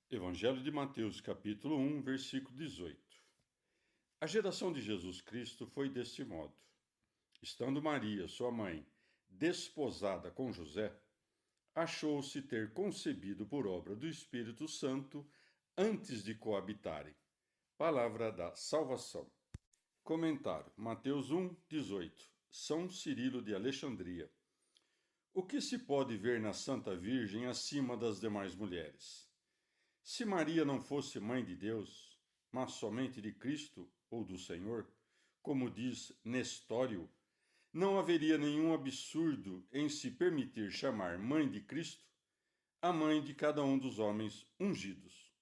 Evangelho de Mateus, capítulo 1, versículo 18. A geração de Jesus Cristo foi deste modo. Estando Maria, sua mãe, desposada com José, achou-se ter concebido por obra do Espírito Santo antes de coabitarem. Palavra da salvação. Comentário: Mateus 1, 18. São Cirilo de Alexandria. O que se pode ver na Santa Virgem acima das demais mulheres? Se Maria não fosse mãe de Deus, mas somente de Cristo ou do Senhor, como diz Nestório, não haveria nenhum absurdo em se permitir chamar mãe de Cristo a mãe de cada um dos homens ungidos.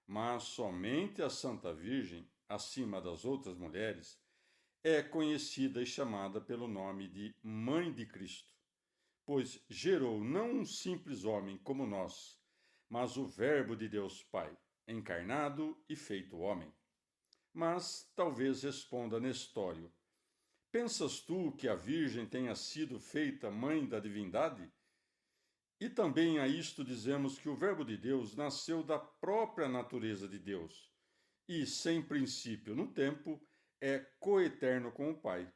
Mas somente a Santa Virgem, acima das outras mulheres, é conhecida e chamada pelo nome de Mãe de Cristo, pois gerou não um simples homem como nós, mas o Verbo de Deus Pai, encarnado e feito homem. Mas talvez responda Nestório: pensas tu que a Virgem tenha sido feita mãe da divindade? E também a isto dizemos que o Verbo de Deus nasceu da própria natureza de Deus e, sem princípio no tempo, é coeterno com o Pai.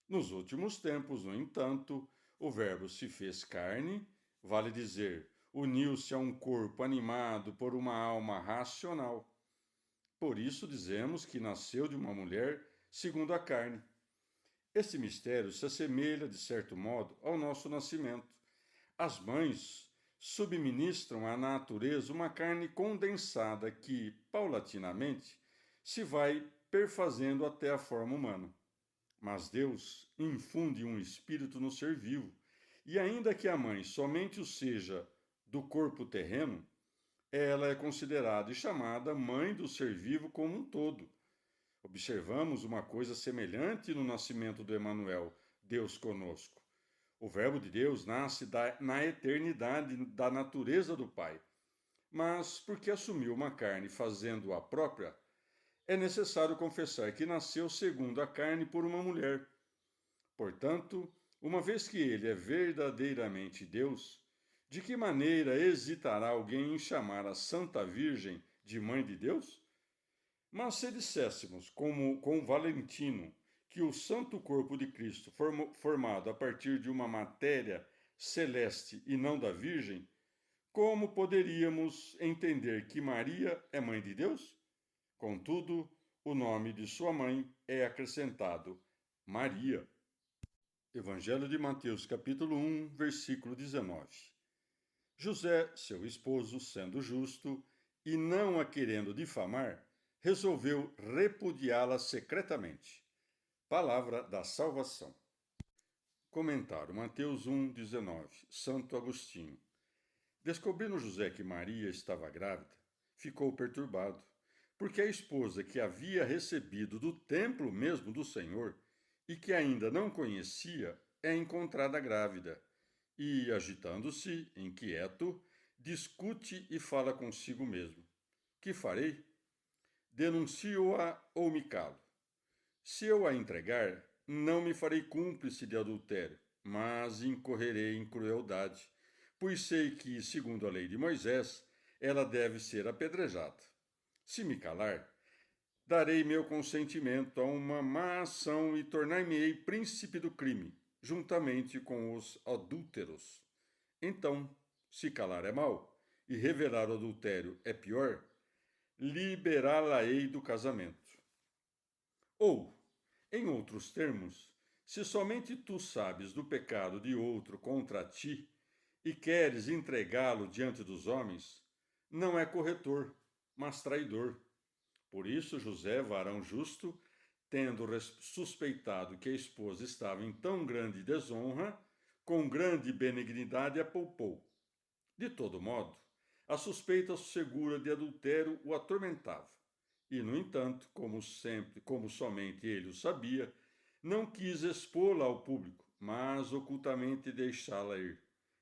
Nos últimos tempos, no entanto, o Verbo se fez carne, vale dizer, uniu-se a um corpo animado por uma alma racional. Por isso dizemos que nasceu de uma mulher segundo a carne. Esse mistério se assemelha, de certo modo, ao nosso nascimento. As mães subministram à natureza uma carne condensada que, paulatinamente, se vai perfazendo até a forma humana. Mas Deus infunde um espírito no ser vivo, e ainda que a mãe somente o seja do corpo terreno, ela é considerada e chamada mãe do ser vivo como um todo. Observamos uma coisa semelhante no nascimento do Emanuel, Deus conosco. O Verbo de Deus nasce na eternidade da natureza do Pai, mas porque assumiu uma carne fazendo-a própria, é necessário confessar que nasceu segundo a carne por uma mulher. Portanto, uma vez que ele é verdadeiramente Deus, de que maneira hesitará alguém em chamar a Santa Virgem de Mãe de Deus? Mas se disséssemos, como com Valentino, que o Santo Corpo de Cristo, formado a partir de uma matéria celeste e não da Virgem, como poderíamos entender que Maria é Mãe de Deus? Contudo, o nome de sua mãe é acrescentado Maria. Evangelho de Mateus, capítulo 1, versículo 19. José, seu esposo, sendo justo e não a querendo difamar, resolveu repudiá-la secretamente. Palavra da salvação. Comentário: Mateus 1, 19. Santo Agostinho. Descobrindo José que Maria estava grávida, ficou perturbado, porque a esposa que havia recebido do templo mesmo do Senhor e que ainda não conhecia é encontrada grávida. E, agitando-se, inquieto, discute e fala consigo mesmo: que farei? Denuncio-a ou me calo? Se eu a entregar, não me farei cúmplice de adultério, mas incorrerei em crueldade, pois sei que, segundo a lei de Moisés, ela deve ser apedrejada. Se me calar, darei meu consentimento a uma má ação e tornar-me-ei príncipe do crime, juntamente com os adúlteros. Então, se calar é mal e revelar o adultério é pior, liberá-la-ei do casamento. Ou, em outros termos, se somente tu sabes do pecado de outro contra ti e queres entregá-lo diante dos homens, não é corretor, mas traidor. Por isso, José, varão justo, tendo suspeitado que a esposa estava em tão grande desonra, com grande benignidade a poupou. De todo modo, a suspeita segura de adultério o atormentava. E, no entanto, como somente ele o sabia, não quis expô-la ao público, mas ocultamente deixá-la ir,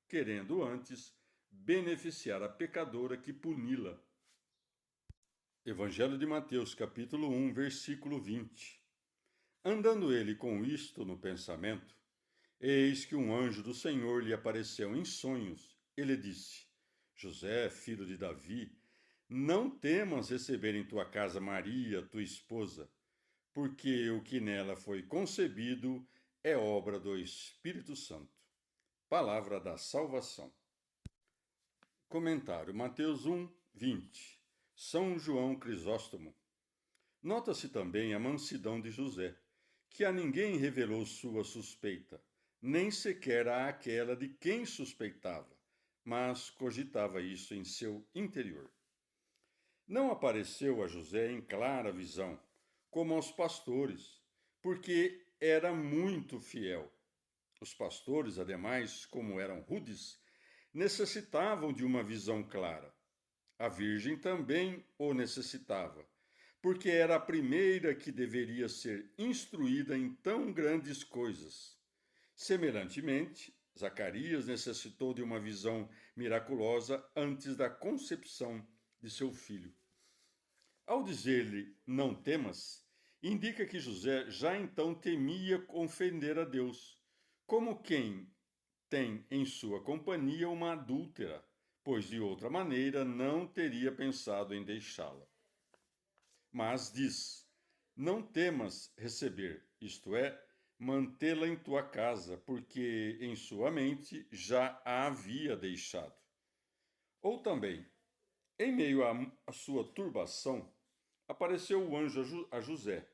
querendo antes beneficiar a pecadora que puni-la. Evangelho de Mateus, capítulo 1, versículo 20. Andando ele com isto no pensamento, eis que um anjo do Senhor lhe apareceu em sonhos. Ele disse: José, filho de Davi, não temas receber em tua casa Maria, tua esposa, porque o que nela foi concebido é obra do Espírito Santo. Palavra da salvação. Comentário Mateus 1, 20. São João Crisóstomo. Nota-se também a mansidão de José, que a ninguém revelou sua suspeita, nem sequer àquela de quem suspeitava, mas cogitava isso em seu interior. Não apareceu a José em clara visão, como aos pastores, porque era muito fiel. Os pastores, ademais, como eram rudes, necessitavam de uma visão clara. A Virgem também o necessitava, porque era a primeira que deveria ser instruída em tão grandes coisas. Semelhantemente, Zacarias necessitou de uma visão miraculosa antes da concepção de seu filho. Ao dizer-lhe, não temas, indica que José já então temia ofender a Deus, como quem tem em sua companhia uma adúltera, pois de outra maneira não teria pensado em deixá-la. Mas diz, não temas receber, isto é, mantê-la em tua casa, porque em sua mente já a havia deixado. Ou também, em meio à sua turbação, apareceu o anjo a José,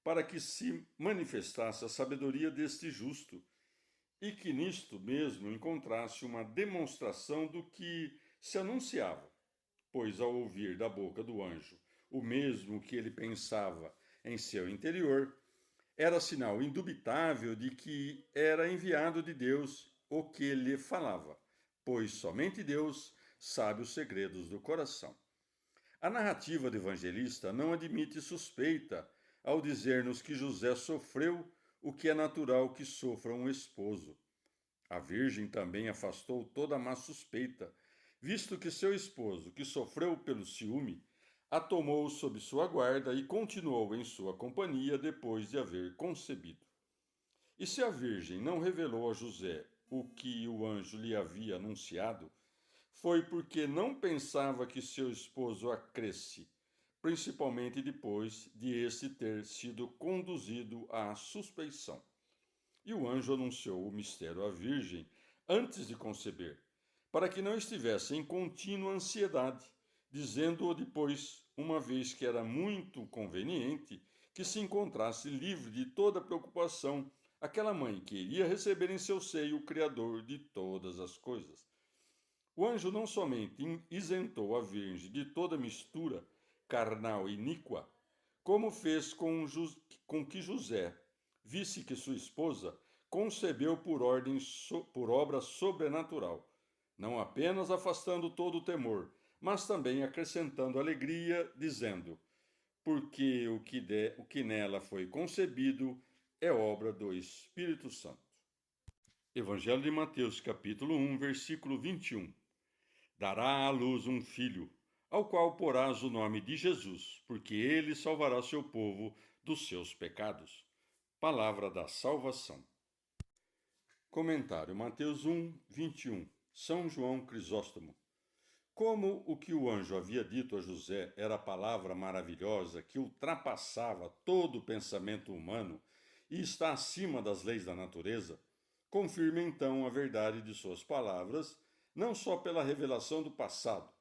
para que se manifestasse a sabedoria deste justo, e que nisto mesmo encontrasse uma demonstração do que se anunciava, pois ao ouvir da boca do anjo o mesmo que ele pensava em seu interior, era sinal indubitável de que era enviado de Deus o que lhe falava, pois somente Deus sabe os segredos do coração. A narrativa do evangelista não admite suspeita ao dizer-nos que José sofreu o que é natural que sofra um esposo. A Virgem também afastou toda má suspeita, visto que seu esposo, que sofreu pelo ciúme, a tomou sob sua guarda e continuou em sua companhia depois de haver concebido. E se a Virgem não revelou a José o que o anjo lhe havia anunciado, foi porque não pensava que seu esposo a cresce, principalmente depois de este ter sido conduzido à suspeição. E o anjo anunciou o mistério à Virgem antes de conceber, para que não estivesse em contínua ansiedade, dizendo-o depois, uma vez que era muito conveniente que se encontrasse livre de toda preocupação aquela mãe que iria receber em seu seio o Criador de todas as coisas. O anjo não somente isentou a Virgem de toda mistura carnal e iníqua, como fez com que José visse que sua esposa concebeu por obra sobrenatural, não apenas afastando todo o temor, mas também acrescentando alegria, dizendo, porque o que nela foi concebido é obra do Espírito Santo. Evangelho de Mateus, capítulo 1, versículo 21. Dará à luz um filho, ao qual porás o nome de Jesus, porque ele salvará seu povo dos seus pecados. Palavra da salvação. Comentário Mateus 1, 21. São João Crisóstomo. Como o que o anjo havia dito a José era a palavra maravilhosa que ultrapassava todo o pensamento humano e está acima das leis da natureza, confirma então a verdade de suas palavras, não só pela revelação do passado,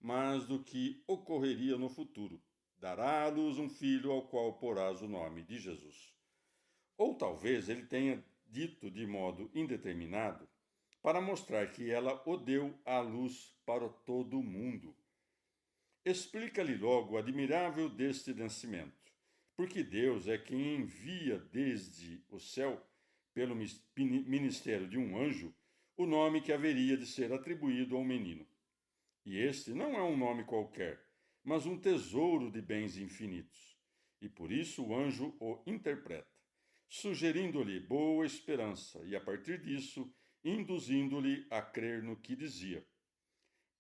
mas do que ocorreria no futuro. Dará à luz um filho ao qual porás o nome de Jesus. Ou talvez ele tenha dito de modo indeterminado, para mostrar que ela o deu à luz para todo o mundo. Explica-lhe logo o admirável deste nascimento, porque Deus é quem envia desde o céu, pelo ministério de um anjo, o nome que haveria de ser atribuído ao menino. E este não é um nome qualquer, mas um tesouro de bens infinitos. E por isso o anjo o interpreta, sugerindo-lhe boa esperança e, a partir disso, induzindo-lhe a crer no que dizia.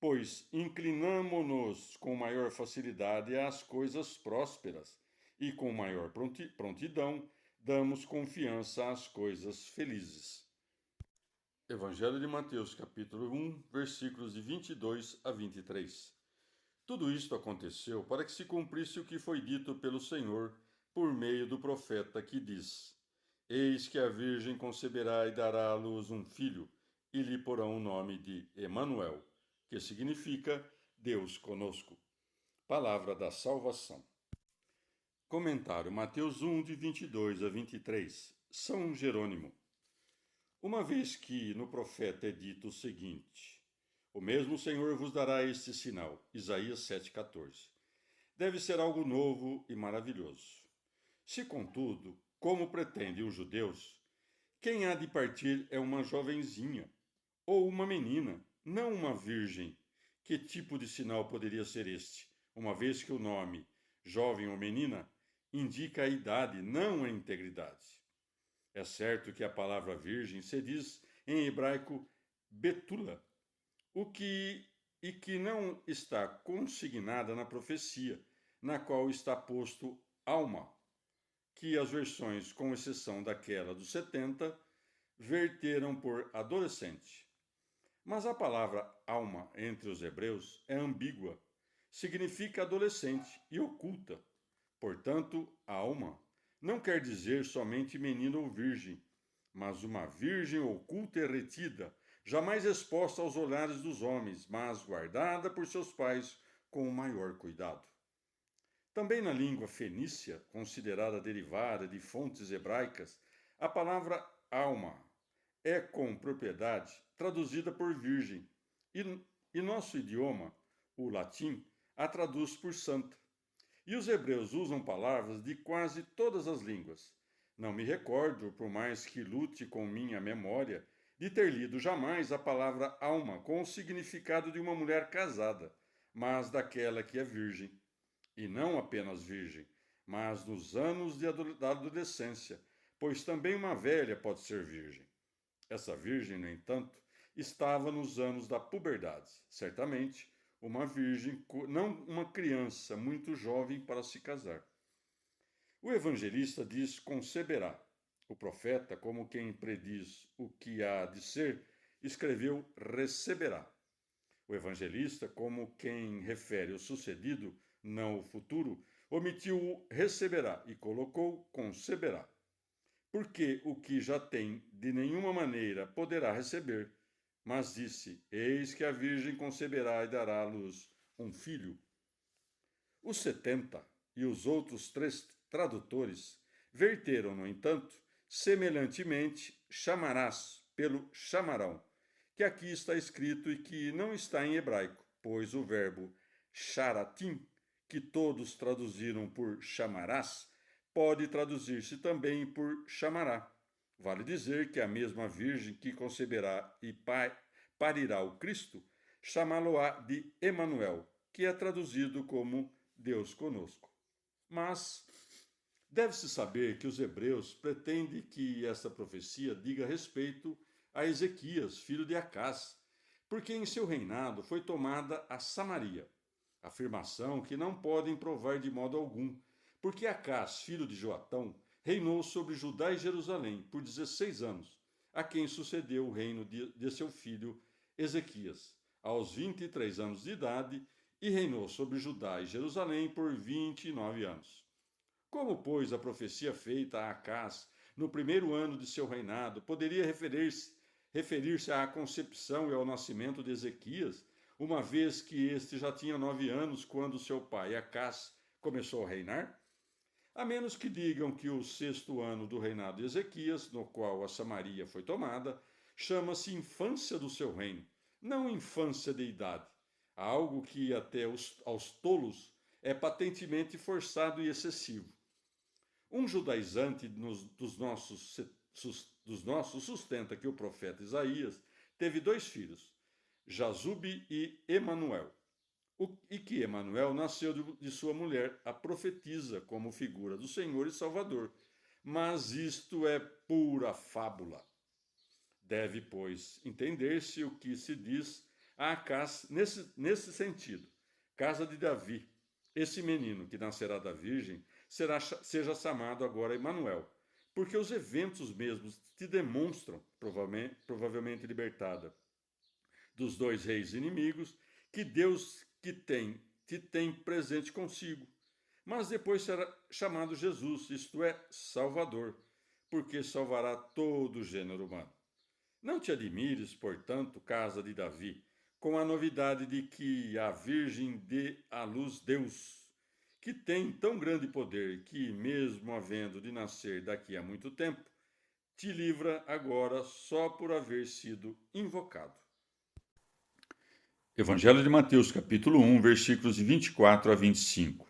Pois inclinamo-nos com maior facilidade às coisas prósperas e com maior prontidão damos confiança às coisas felizes. Evangelho de Mateus, capítulo 1, versículos de 22 a 23. Tudo isto aconteceu para que se cumprisse o que foi dito pelo Senhor por meio do profeta que diz: Eis que a Virgem conceberá e dará à luz um filho, e lhe porão o nome de Emanuel, que significa Deus conosco. Palavra da salvação. Comentário Mateus 1, de 22 a 23. São Jerônimo. Uma vez que no profeta é dito o seguinte: O mesmo Senhor vos dará este sinal. Isaías 7,14. Deve ser algo novo e maravilhoso. Se, contudo, como pretendem os judeus, quem há de partir é uma jovenzinha ou uma menina, não uma virgem, que tipo de sinal poderia ser este, uma vez que o nome, jovem ou menina, indica a idade, não a integridade? É certo que a palavra virgem se diz em hebraico betula, que não está consignada na profecia, na qual está posto alma, que as versões, com exceção daquela dos 70, verteram por adolescente. Mas a palavra alma entre os hebreus é ambígua, significa adolescente e oculta. Portanto, alma não quer dizer somente menino ou virgem, mas uma virgem oculta e retida, jamais exposta aos olhares dos homens, mas guardada por seus pais com o maior cuidado. Também na língua fenícia, considerada derivada de fontes hebraicas, a palavra alma é com propriedade traduzida por virgem, e nosso idioma, o latim, a traduz por santa. E os hebreus usam palavras de quase todas as línguas. Não me recordo, por mais que lute com minha memória, de ter lido jamais a palavra alma com o significado de uma mulher casada, mas daquela que é virgem. E não apenas virgem, mas nos anos da adolescência, pois também uma velha pode ser virgem. Essa virgem, no entanto, estava nos anos da puberdade, certamente uma virgem, não uma criança muito jovem para se casar. O evangelista diz conceberá. O profeta, como quem prediz o que há de ser, escreveu receberá. O evangelista, como quem refere o sucedido, não o futuro, omitiu o receberá e colocou conceberá. Porque o que já tem de nenhuma maneira poderá receber, mas disse: Eis que a Virgem conceberá e dará à luz um filho. Os 70 e os outros 3 tradutores verteram, no entanto, semelhantemente, chamarás pelo chamarão, que aqui está escrito e que não está em hebraico, pois o verbo charatim, que todos traduziram por chamarás, pode traduzir-se também por chamará. Vale dizer que a mesma Virgem que conceberá e parirá o Cristo, chamá-lo-á de Emanuel, que é traduzido como Deus conosco. Mas deve-se saber que os hebreus pretendem que essa profecia diga respeito a Ezequias, filho de Acás, porque em seu reinado foi tomada a Samaria. Afirmação que não podem provar de modo algum, porque Acás, filho de Joatão, reinou sobre Judá e Jerusalém por 16 anos, a quem sucedeu o reino de seu filho Ezequias, aos 23 anos de idade, e reinou sobre Judá e Jerusalém por 29 anos. Como, pois, a profecia feita a Acás no primeiro ano de seu reinado poderia referir-se à concepção e ao nascimento de Ezequias, uma vez que este já tinha 9 anos quando seu pai Acás começou a reinar? A menos que digam que o 6º ano do reinado de Ezequias, no qual a Samaria foi tomada, chama-se infância do seu reino, não infância de idade, algo que até aos tolos é patentemente forçado e excessivo. Um judaizante dos nossos sustenta que o profeta Isaías teve 2 filhos, Jazube e Emanuel, e que Emanuel nasceu de sua mulher, a profetisa, como figura do Senhor e Salvador. Mas isto é pura fábula. Deve, pois, entender-se o que se diz a Acás nesse sentido. Casa de Davi, esse menino que nascerá da Virgem seja chamado agora Emanuel, porque os eventos mesmos te demonstram, provavelmente libertada dos 2 reis inimigos, que Deus que tem te tem presente consigo, mas depois será chamado Jesus, isto é, Salvador, porque salvará todo o gênero humano. Não te admires, portanto, casa de Davi, com a novidade de que a Virgem dê à luz Deus, que tem tão grande poder que, mesmo havendo de nascer daqui a muito tempo, te livra agora só por haver sido invocado. Evangelho de Mateus, capítulo 1, versículos de 24 a 25.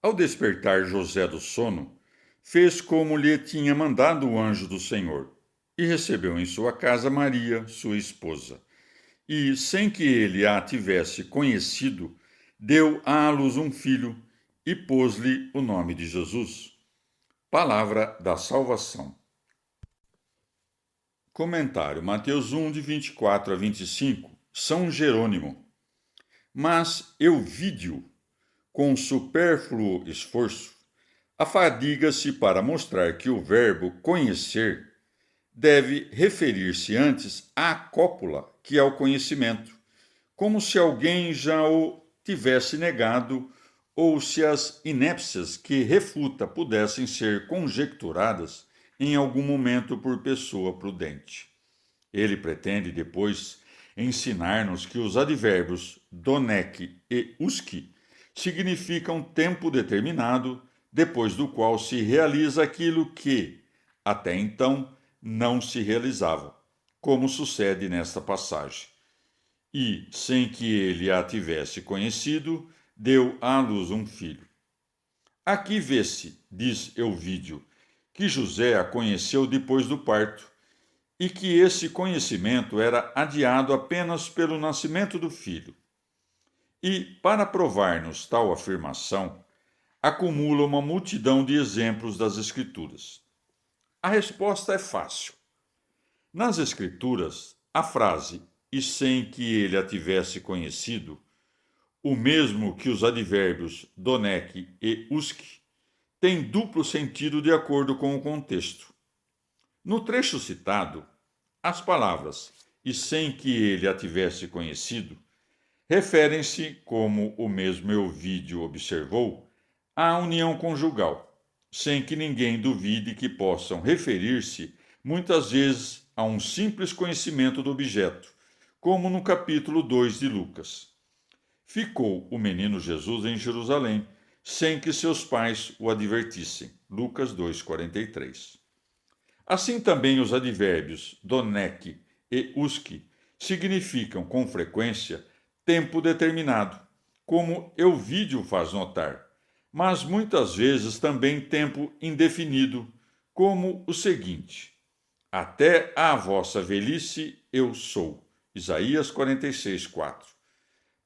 Ao despertar José do sono, fez como lhe tinha mandado o anjo do Senhor, e recebeu em sua casa Maria, sua esposa. E, sem que ele a tivesse conhecido, deu à luz um filho e pôs-lhe o nome de Jesus. Palavra da salvação. Comentário: Mateus 1, de 24 a 25. São Jerônimo. Mas Euvídio, com supérfluo esforço, afadiga-se para mostrar que o verbo conhecer deve referir-se antes à cópula, que é o conhecimento, como se alguém já o tivesse negado ou se as inépcias que refuta pudessem ser conjecturadas em algum momento por pessoa prudente. Ele pretende depois ensinar-nos que os advérbios donec e usque significam tempo determinado, depois do qual se realiza aquilo que, até então, não se realizava, como sucede nesta passagem. E, sem que ele a tivesse conhecido, deu à luz um filho. Aqui vê-se, diz Euvídio, que José a conheceu depois do parto, e que esse conhecimento era adiado apenas pelo nascimento do filho. E, para provar-nos tal afirmação, acumula uma multidão de exemplos das Escrituras. A resposta é fácil. Nas Escrituras, a frase "e sem que ele a tivesse conhecido", o mesmo que os advérbios donec e usque, tem duplo sentido de acordo com o contexto. No trecho citado, as palavras "e sem que ele a tivesse conhecido" referem-se, como o mesmo Euvídio observou, à união conjugal, sem que ninguém duvide que possam referir-se muitas vezes a um simples conhecimento do objeto, como no capítulo 2 de Lucas. Ficou o menino Jesus em Jerusalém, sem que seus pais o advertissem. Lucas 2,43. Assim também os advérbios donec e usque significam, com frequência, tempo determinado, como Euvídio faz notar, mas muitas vezes também tempo indefinido, como o seguinte: até à vossa velhice eu sou. Isaías 46:4.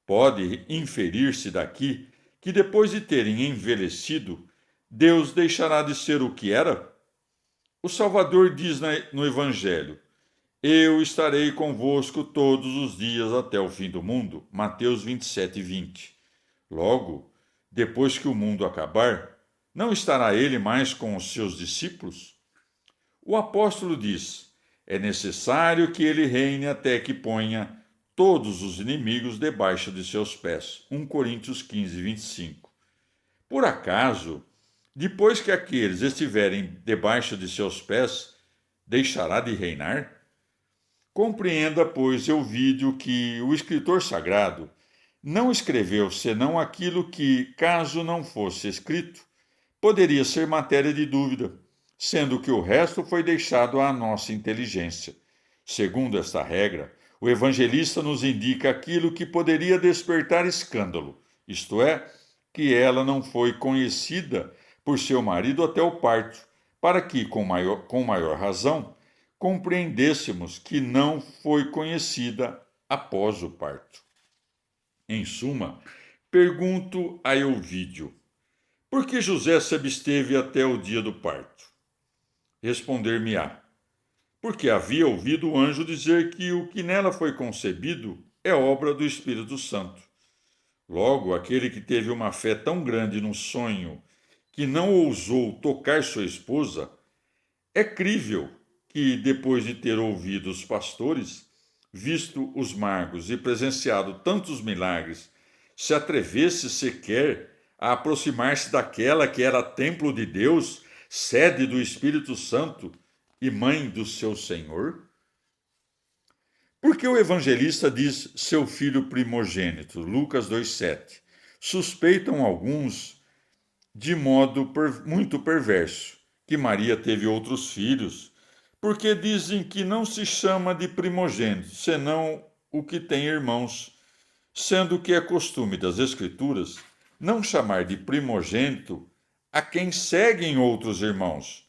Pode inferir-se daqui que depois de terem envelhecido, Deus deixará de ser o que era? O Salvador diz no Evangelho: eu estarei convosco todos os dias até o fim do mundo. Mateus 27:20. Logo, depois que o mundo acabar, não estará ele mais com os seus discípulos? O apóstolo diz: é necessário que ele reine até que ponha todos os inimigos debaixo de seus pés. 1 Coríntios 15:25. Por acaso, depois que aqueles estiverem debaixo de seus pés, deixará de reinar? Compreenda, pois, Euvídio, que o escritor sagrado não escreveu senão aquilo que, caso não fosse escrito, poderia ser matéria de dúvida, sendo que o resto foi deixado à nossa inteligência. Segundo esta regra, o evangelista nos indica aquilo que poderia despertar escândalo, isto é, que ela não foi conhecida por seu marido até o parto, para que, com maior razão, compreendêssemos que não foi conhecida após o parto. Em suma, pergunto a Euvídio: por que José se absteve até o dia do parto? Responder-me-á: porque havia ouvido o anjo dizer que o que nela foi concebido é obra do Espírito Santo. Logo, aquele que teve uma fé tão grande no sonho que não ousou tocar sua esposa, é crível que, depois de ter ouvido os pastores, visto os magos e presenciado tantos milagres, se atrevesse sequer a aproximar-se daquela que era templo de Deus, sede do Espírito Santo e mãe do seu Senhor? Por que o evangelista diz seu filho primogênito? Lucas 2,7. Suspeitam alguns, de modo muito perverso, que Maria teve outros filhos, porque dizem que não se chama de primogênito, senão o que tem irmãos, sendo que é costume das Escrituras não chamar de primogênito a quem seguem outros irmãos,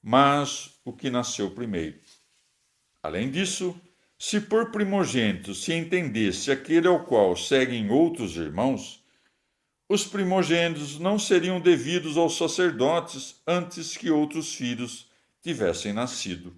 mas o que nasceu primeiro. Além disso, se por primogênito se entendesse aquele ao qual seguem outros irmãos, os primogênitos não seriam devidos aos sacerdotes antes que outros filhos tivessem nascido.